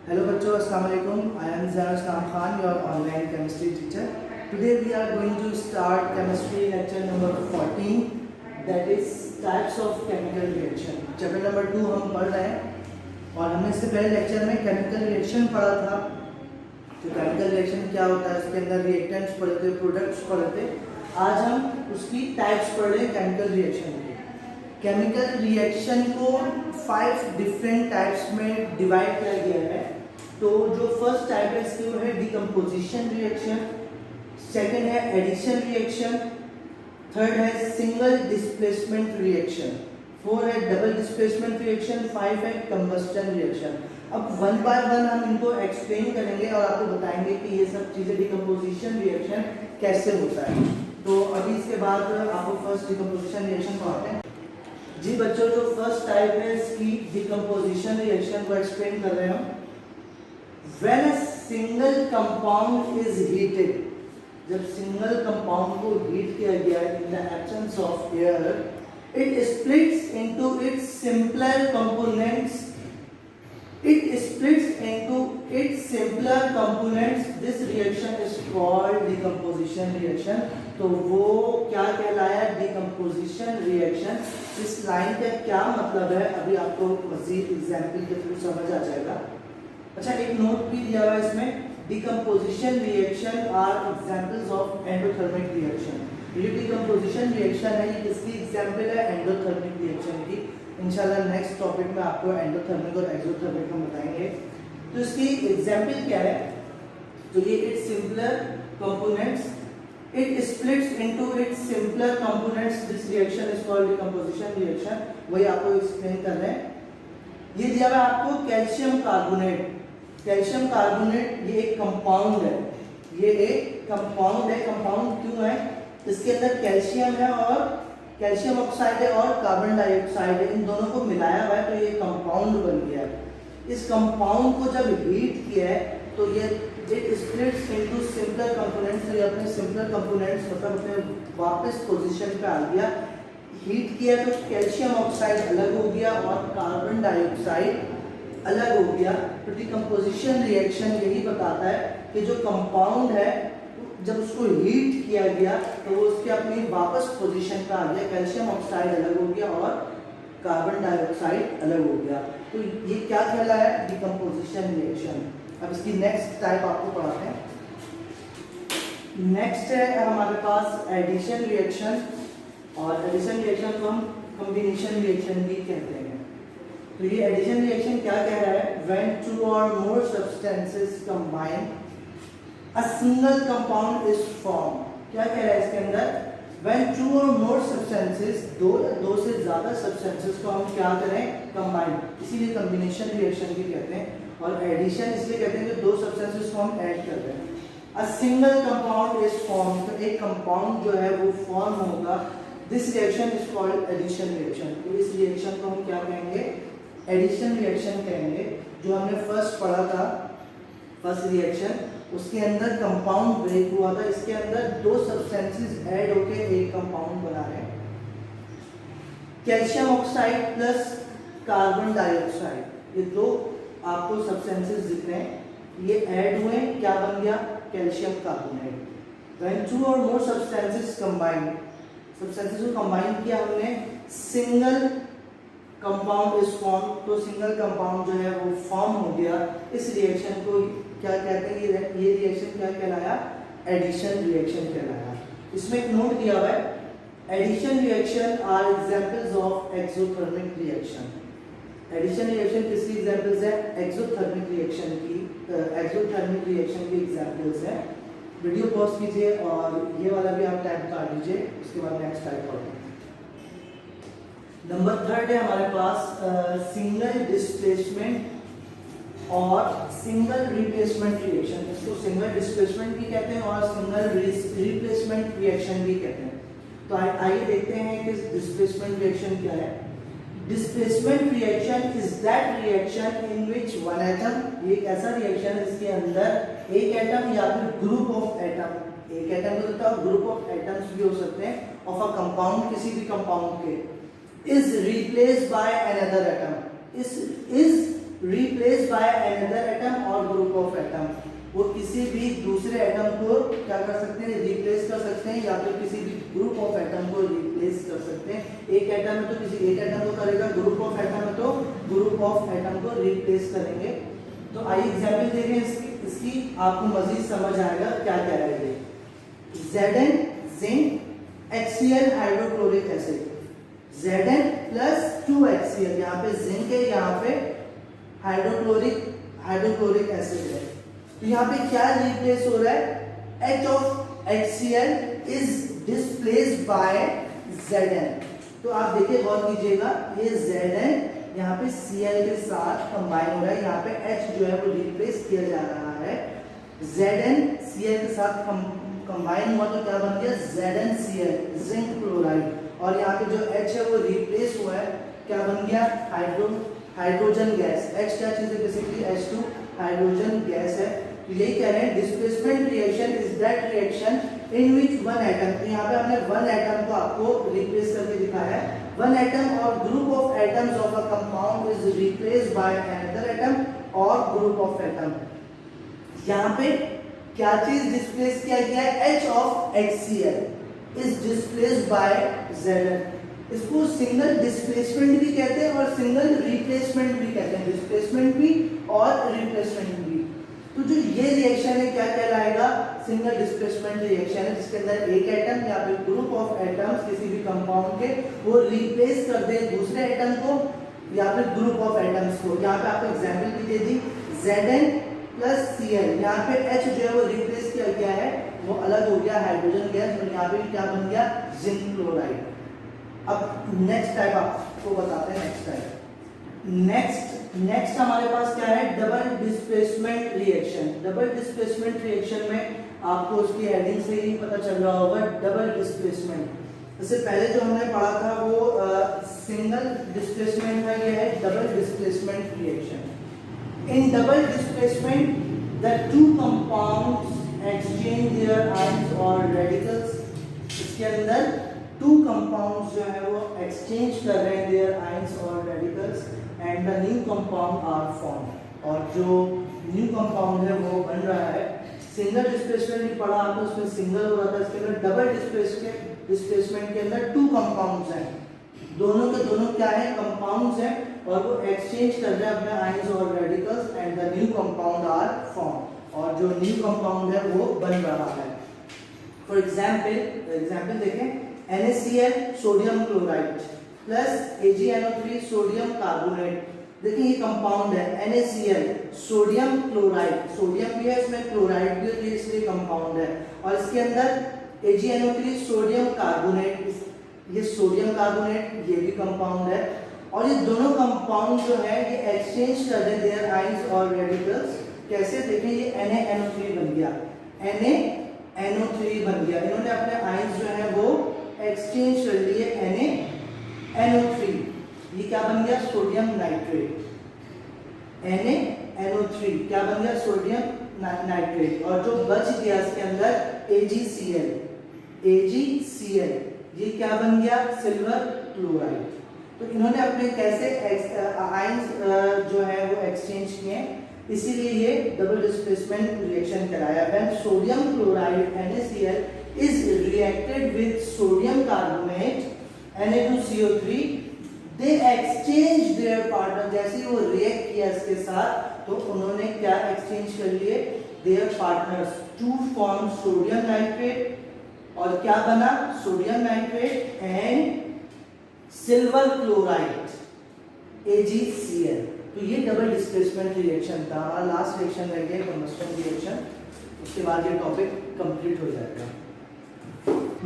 Hello बच्चों, अस्सलाम वालेकुम. I am Zain Islam Khan, your online chemistry teacher. Today we are going to start chemistry lecture number 14, that is types of chemical reaction. Chapter number 2 हम पढ़ रहे हैं और हमने इससे पहले लेक्चर में केमिकल रिएक्शन पढ़ा था. तो केमिकल रिएक्शन क्या होता है, उसके अंदर रिएक्टेंट्स पढ़े थे, प्रोडक्ट्स पढ़े थे. आज हम उसकी टाइप्स पढ़ रहे हैं केमिकल रिएक्शन की. केमिकल रिएक्शन को 5 डिफरेंट टाइप्स में डिवाइड किया गया है. तो जो फर्स्ट टाइप है इसकी वो है डिकम्पोजिशन रिएक्शन, सेकंड है एडिशन रिएक्शन, थर्ड है सिंगल डिस्प्लेसमेंट रिएक्शन, 4 है डबल डिस्प्लेसमेंट रिएक्शन, 5 है कंबस्टन रिएक्शन. अब वन बाय वन हम इनको एक्सप्लेन करेंगे और आपको बताएंगे कि ये सब चीज़ें डिकम्पोजिशन रिएक्शन कैसे होता है. तो अभी इसके बाद आपको फर्स्ट डिकम्पोजिशन रिएक्शन पढ़ाते हैं. जी बच्चों, जो फर्स्ट टाइप है इसकी डिकम्पोजिशन रिएक्शन को एक्सप्लेन कर रहे हैं. When a single compound is heated, जब सिंगल कंपाउंड को हीट किया गया in the absence of air, it splits into its simpler components. This reaction is called decomposition reaction. तो वो क्या कहलाया, decomposition reaction. इस लाइन का क्या मतलब है अभी आपको मज़ीद एग्जाम्पल के थ्रू समझ आ जाएगा. अच्छा, एक नोट भी दिया हुआ है इसमें, decomposition reaction are examples of endothermic reaction. ये डिकम्पोजिशन रिएक्शन है, ये किसकी एग्जांपल है, एंडोथर्मिक रिएक्शन की. इंशाल्लाह नेक्स्ट टॉपिक में आपको एंडोथर्मिक और एक्सोथर्मिक हम बताएंगे. तो इसकी एग्जांपल क्या है, तो ये it's simpler components, it splits into its simpler components. This reaction is called decomposition reaction. वही आपको एक्सप्लेन कर रहे हैं. ये दिया हुआ है आपको कैल्शियम कार्बोनेट. कैल्शियम कार्बोनेट ये एक कंपाउंड है, ये एक कंपाउंड है. कंपाउंड क्यों है, इसके अंदर कैल्शियम है और कैल्शियम ऑक्साइड है और कार्बन डाइऑक्साइड है, इन दोनों को मिलाया हुआ है तो ये कंपाउंड बन गया है. इस कंपाउंड को जब हीट किया है तो ये it splits into simpler components. ये अपने सिंपलर कंपोनेंट्स मतलब अपने वापस पोजीशन पे आ गया. हीट किया तो कैल्शियम ऑक्साइड अलग हो गया और कार्बन डाइऑक्साइड अलग हो गया. तो डिकम्पोजिशन रिएक्शन यही बताता है कि जो कंपाउंड है जब उसको हीट किया गया तो वो उसके अपनी वापस पोजीशन पे आ गया. कैल्शियम ऑक्साइड अलग हो गया और कार्बन डाइऑक्साइड अलग हो गया. तो ये क्या कहलाया है, डिकम्पोजिशन रिएक्शन. अब इसकी नेक्स्ट टाइप आपको पढ़ाते हैं. नेक्स्ट है हमारे पास एडिशन रिएक्शन, और एडिशन रिएक्शन को हम कॉम्बिनेशन रिएक्शन भी कहते हैं. तो ये एडिशन रिएक्शन क्या कह रहा है, when 2 or more substances combine a single compound is formed. क्या कह रहा है इसके अंदर, when 2 or more substances, दो से ज्यादा substances को हम क्या करें, combine, इसीलिए combination reaction भी कहते हैं. और एडिशन इसलिए कहते हैं कि 2 substances को हम ऐड कर रहे हैं. A single compound is formed, तो एक कंपाउंड जो है वो फॉर्म होगा. This reaction is called addition reaction. तो इस रिएक्शन को हम क्या कहेंगे, एडिशन रिएक्शन कहेंगे. जो हमने फर्स्ट पढ़ा था, फर्स्ट रिएक्शन, उसके अंदर कंपाउंड ब्रेक हुआ था. इसके अंदर 2 सब्सटेंसेस ऐड होके एक कंपाउंड बना रहे हैं. Calcium oxide plus carbon dioxide, ये 2 आपको सब्सटेंसेस दिख रहे हैं. ये ऐड हुए, क्या बन गया, calcium carbonate. When 2 or more substances combine, substances को कंबाइन किया हमने, सिंगल कंपाउंड इज फॉर्म. तो सिंगल कंपाउंड जो है वो फॉर्म हो गया. इस रिएक्शन को क्या कहते हैं, ये रिएक्शन क्या कहलाया, एडिशन रिएक्शन कहलाया. इसमें एक नोट दिया हुआ है, addition reaction are examples of exothermic reaction. Addition reaction किसकी एग्जांपल्स है, एक्सोथर्मिक रिएक्शन की. एक्सोथर्मिक रिएक्शन की एग्जांपल्स है. वीडियो पॉज कीजिए और ये वाला भी आप टाइप कर लीजिए, उसके बाद नेक्स्ट टाइप करेंगे. नंबर 3 है हमारे पास सिंगल डिस्प्लेसमेंट और सिंगल रिप्लेसमेंट रिएक्शन. इसको सिंगल डिस्प्लेसमेंट भी कहते हैं और सिंगल रिप्लेसमेंट रिएक्शन भी कहते हैं. तो आइए देखते हैं कि डिस्प्लेसमेंट रिएक्शन क्या है. Displacement reaction is that reaction in which one atom, ये एक ऐसा रिएक्शन है जिसके अंदर एक एटम या फिर ग्रुप ऑफ एटम, एक एटम हो सकता है, ग्रुप ऑफ एटम्स भी हो सकते हैं, ऑफ अ कंपाउंड, किसी भी कंपाउंड के, is replaced by another atom. इस रिप्लेस बाय अनदर एटम और ग्रुप ऑफ एटम। वो किसी भी दूसरे एटम को क्या कर सकते हैं, रिप्लेस कर सकते हैं, या फिर किसी भी ग्रुप ऑफ एटम को रिप्लेस कर सकते हैं। एक एटम में तो किसी एक एटम को करेगा, ग्रुप ऑफ एटम में तो ग्रुप ऑफ एटम को रिप्लेस करेंगे। तो आइए एग्जाम्पल देखें इसकी आपको मजीद समझ आएगा क्या कह रहा है ये। Zn zinc, HCl hydrochloric acid, Zn plus 2HCl, यहाँ पे जिंक है, यहाँ पे हाइड्रोक्लोरिक एसिड है। तो यहाँ पे क्या रिप्लेस हो रहा है, H of HCl is displaced by Zn। तो आप देखिए गौर कीजिएगा, ये Zn यहाँ पे Cl के साथ कंबाइन हो रहा है, यहाँ पे H जो है वो रिप्लेस किया जा रहा है। Zn Cl के साथ कंबाइन हुआ तो क्या बन गया, ZnCl जिंक क्लोराइड, और यहाँ पे जो H है वो रिप्लेस हुआ है, क्या बन गया, हाइड्रोजन गैस। H क्या चीज है, बेसिकली H2 हाइड्रोजन गैस है। तो यही कह रहे हैं displacement reaction is that reaction in which one atom, तो यहाँ पे हमने वन एटम को आपको रिप्लेस करके दिखाया है। वन एटम और group of atoms of a compound is replaced by another atom और ग्रुप ऑफ एटम। यहाँ पे क्या चीज डिस्प्लेस किया गया है, H of HCl is displaced by Zn। इसको सिंगल डिस्प्लेसमेंट भी कहते हैं और सिंगल रिप्लेसमेंट भी कहते हैं, डिस्प्लेसमेंट भी और रिप्लेसमेंट भी। तो जो ये रिएक्शन है क्या कहलाएगा, सिंगल डिस्प्लेसमेंट रिएक्शन है, जिसके अंदर एक एटम या फिर ग्रुप ऑफ एटम्स किसी भी कंपाउंड के वो रिप्लेस कर दे दूसरे एटम को या फिर ग्रुप ऑफ एटम्स को। यहाँ पे आपको एग्जांपल भी दे दी, Zn प्लस Cl, यहाँ पे H जो है वो रिप्लेस किया गया है, वो अलग हो गया हाइड्रोजन गैस, और यहाँ पे क्या बन गया, जिंक क्लोराइड। अब नेक्स्ट टाइप आपको बताते हैं, नेक्स्ट टाइप। नेक्स्ट हमारे पास क्या है, double displacement reaction. Double displacement reaction में आपको उसकी हेडिंग से ही पता चल रहा होगा, डबल डिस्प्लेसमेंट। इससे पहले जो हमने पढ़ा था वो सिंगल डिस्प्लेसमेंट था, ये है double displacement reaction. In double displacement the two compounds exchange there ions और रेडिकल्स। इसके अंदर टू कंपाउंड्स जो है वो एक्सचेंज कर रहे हैं देयर आयंस और radicals and the new compound are form, और जो न्यू कंपाउंड है वो बन रहा है। सिंगल डिस्प्लेसमेंट भी पढ़ा आपने, उसमें सिंगल हो रहा था, इसके अंदर डबल डिस्प्लेसमेंट के अंदर टू कंपाउंड्स हैं, दोनों के दोनों क्या है, कंपाउंड्स हैं, और वो एक्सचेंज कर रहे हैं अपने आयंस और radicals and the new compound are form, और जो न्यू कंपाउंड है वो बन रहा है। फॉर एग्जाम्पल देखें, NaCl sodium chloride plus AgNO3 sodium carbonate. देखिए ये कंपाउंड है NaCl सोडियम क्लोराइड, सोडियम भी है इसमें, क्लोराइड भी है, इसलिए कंपाउंड है। और इसके अंदर AgNO3 सोडियम कार्बोनेट, ये सोडियम कार्बोनेट, ये भी कंपाउंड है। और ये दोनों कंपाउंड जो है ये एक्सचेंज कर रहे हैं देयर आयंस और रेडिकल्स। कैसे, देखें ये NaNO3 बन गया, NaNO3 बन गया, इन्होंने अपने आयंस जो है वो एक्सचेंज कर लिए NaNO3, ये क्या बन गया, सोडियम नाइट्रेट। NaNO3 क्या बन गया, सोडियम नाइट्रेट। और जो बच गया इसके अंदर AgCl, ये क्या बन गया, सिल्वर क्लोराइड। तो इन्होंने अपने कैसे आयंस जो है वो एक्सचेंज किए, इसीलिए ये डबल डिस्प्लेसमेंट रिएक्शन कराया। When sodium chloride NaCl is reacted with sodium carbonate Na2CO3, they exchange their partner। जैसे वो रिएक्ट किया इसके साथ तो उन्होंने क्या एक्सचेंज कर लिए, their partners to form sodium nitrate, और क्या बना, sodium nitrate and silver chloride AgCl। तो ये डबल डिस्प्लेसमेंट रिएक्शन था। हमारा लास्ट रिएक्शन रह गया कंबस्टन रिएक्शन, उसके बाद ये टॉपिक कंप्लीट हो जाएगा।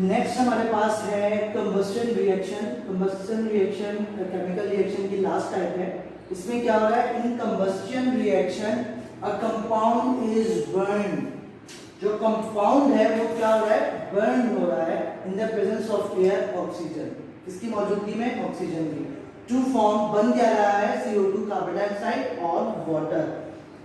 नेक्स्ट हमारे पास है combustion reaction. Combustion reaction chemical reaction की लास्ट टाइप है। इसमें क्या हो रहा है, in combustion reaction a compound is burn. जो कंपाउंड है वो क्या हो रहा है, बर्न हो रहा है in the presence of air, oxygen, इसकी मौजूदगी में ऑक्सीजन की। टू फॉर्म बन क्या रहा है, CO2 कार्बन डाइऑक्साइड और water.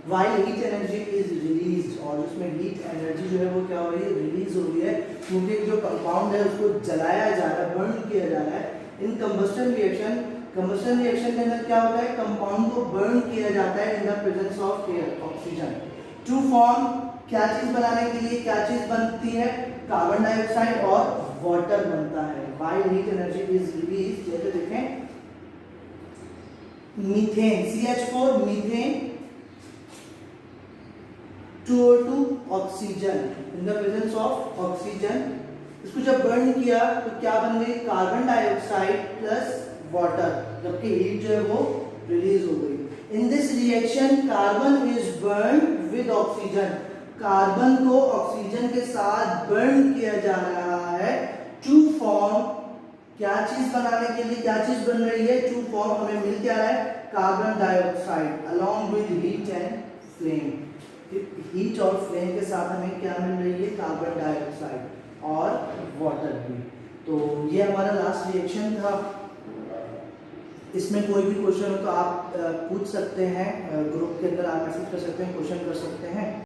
While heat energy is released, और उसमें हीट एनर्जी जो है वो क्या हो रही है, रिलीज हो रही है, क्योंकि जो कंपाउंड है उसको जलाया जा रहा है, बर्न किया जा रहा है। In combustion reaction combustion reaction के अंदर क्या होता है, कंपाउंड को बर्न किया जाता है in the presence of air oxygen to form, क्या चीज बनाने के लिए क्या चीज बनती है, कार्बन डाइऑक्साइड और वाटर बनता है। While heat energy is release, जैसे देखें methane CH4 methane, 2O2 oxygen in the presence of oxygen, इसको जब बर्न किया तो क्या बन गई, कार्बन डाइऑक्साइड प्लस वाटर, जबकि हीट जो है वो रिलीज हो गई। In this reaction carbon is burn with oxygen, carbon को ऑक्सीजन के साथ बर्न किया जा रहा है टू फॉर्म, क्या चीज बनाने के लिए क्या चीज बन रही है, टू फॉर्म हमें मिल क्या रहा है, carbon dioxide along with heat and flame, heat और फ्लेम के साथ हमें क्या मिल रही है, कार्बन डाइऑक्साइड और वाटर भी। तो ये हमारा लास्ट रिएक्शन था। इसमें कोई भी क्वेश्चन हो तो आप पूछ सकते हैं, ग्रुप के अंदर आप मैसेज कर सकते हैं, क्वेश्चन कर सकते हैं।